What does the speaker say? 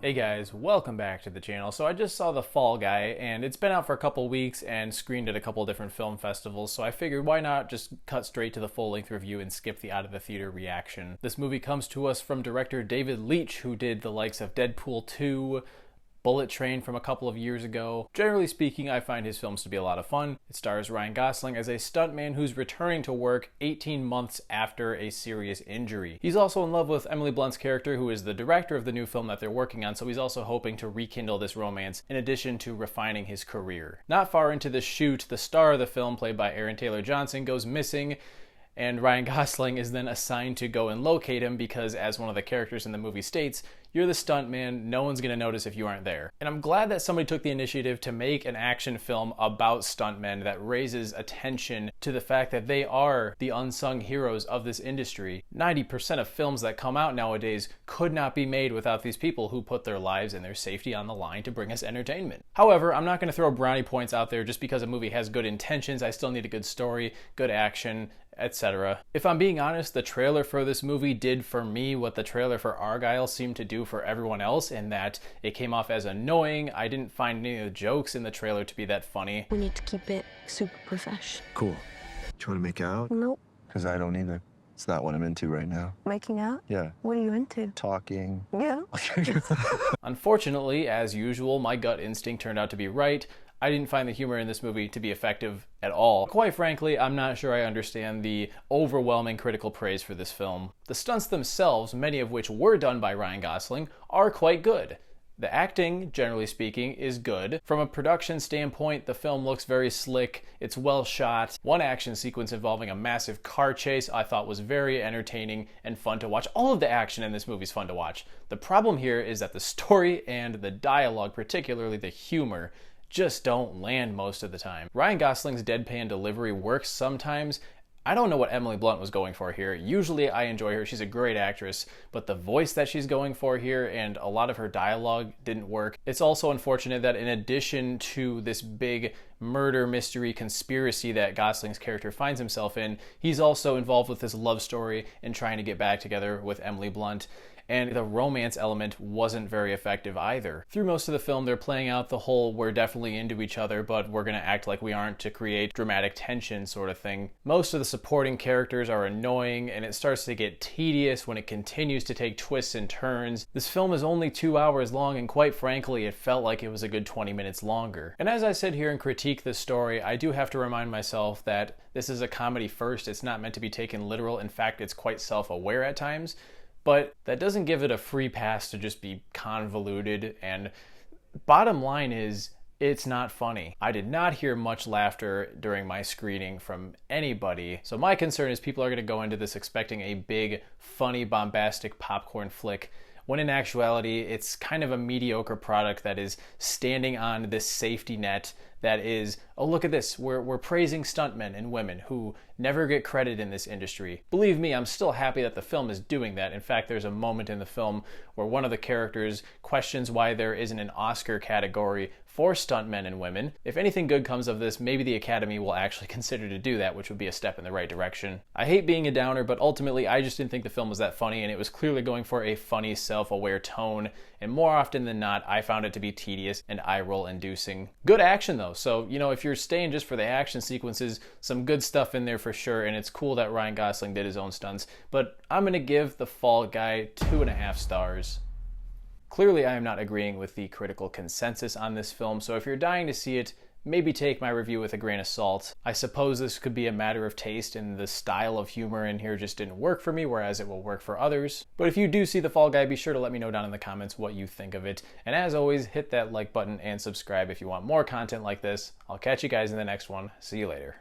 Hey guys, welcome back to the channel. So I just saw The Fall Guy, and it's been out for a couple weeks and screened at a couple different film festivals, so I figured why not just cut straight to the full-length review and skip the out-of-the-theater reaction. This movie comes to us from director David Leitch, who did the likes of Deadpool 2, Bullet Train from a couple of years ago. Generally speaking, I find his films to be a lot of fun. It stars Ryan Gosling as a stuntman who's returning to work 18 months after a serious injury. He's also in love with Emily Blunt's character, who is the director of the new film that they're working on, so he's also hoping to rekindle this romance in addition to refining his career. Not far into the shoot, the star of the film, played by Aaron Taylor Johnson, goes missing, and Ryan Gosling is then assigned to go and locate him because, as one of the characters in the movie states, you're the stuntman, no one's gonna notice if you aren't there. And I'm glad that somebody took the initiative to make an action film about stuntmen that raises attention to the fact that they are the unsung heroes of this industry. 90% of films that come out nowadays could not be made without these people who put their lives and their safety on the line to bring us entertainment. However, I'm not gonna throw brownie points out there just because a movie has good intentions. I still need a good story, good action, etc. If I'm being honest, the trailer for this movie did for me what the trailer for Argyle seemed to do for everyone else, in that it came off as annoying. I didn't find any of the jokes in the trailer to be that funny. We need to keep it super professional. Cool. Do you want to make out? Nope. Because I don't either. It's not what I'm into right now. Making out? Yeah. What are you into? Talking. Yeah. Unfortunately, as usual, my gut instinct turned out to be right. I didn't find the humor in this movie to be effective at all. Quite frankly, I'm not sure I understand the overwhelming critical praise for this film. The stunts themselves, many of which were done by Ryan Gosling, are quite good. The acting, generally speaking, is good. From a production standpoint, the film looks very slick. It's well shot. One action sequence involving a massive car chase I thought was very entertaining and fun to watch. All of the action in this movie is fun to watch. The problem here is that the story and the dialogue, particularly the humor, just don't land most of the time. Ryan Gosling's deadpan delivery works sometimes. I don't know what Emily Blunt was going for here. Usually I enjoy her, she's a great actress, but the voice that she's going for here and a lot of her dialogue didn't work. It's also unfortunate that in addition to this big murder mystery conspiracy that Gosling's character finds himself in, he's also involved with this love story and trying to get back together with Emily Blunt. And the romance element wasn't very effective either. Through most of the film, they're playing out the whole we're definitely into each other, but we're gonna act like we aren't to create dramatic tension sort of thing. Most of the supporting characters are annoying, and it starts to get tedious when it continues to take twists and turns. This film is only 2 hours long, and quite frankly, it felt like it was a good 20 minutes longer. And as I sit here and critique this story, I do have to remind myself that this is a comedy first. It's not meant to be taken literal. In fact, it's quite self-aware at times. But that doesn't give it a free pass to just be convoluted, and bottom line is, it's not funny. I did not hear much laughter during my screening from anybody, so my concern is people are going to go into this expecting a big, funny, bombastic popcorn flick, when in actuality, it's kind of a mediocre product that is standing on this safety net that is, oh, look at this, we're praising stuntmen and women who never get credit in this industry. Believe me, I'm still happy that the film is doing that. In fact, there's a moment in the film where one of the characters questions why there isn't an Oscar category for stuntmen and women. If anything good comes of this, maybe the Academy will actually consider to do that, which would be a step in the right direction. I hate being a downer, but ultimately I just didn't think the film was that funny, and it was clearly going for a funny, self-aware tone, and more often than not, I found it to be tedious and eye-roll inducing. Good action though, so you know, if you're staying just for the action sequences, some good stuff in there for sure, and it's cool that Ryan Gosling did his own stunts, but I'm gonna give The Fall Guy 2.5 stars. Clearly, I am not agreeing with the critical consensus on this film, so if you're dying to see it, maybe take my review with a grain of salt. I suppose this could be a matter of taste, and the style of humor in here just didn't work for me, whereas it will work for others. But if you do see The Fall Guy, be sure to let me know down in the comments what you think of it. And as always, hit that like button and subscribe if you want more content like this. I'll catch you guys in the next one. See you later.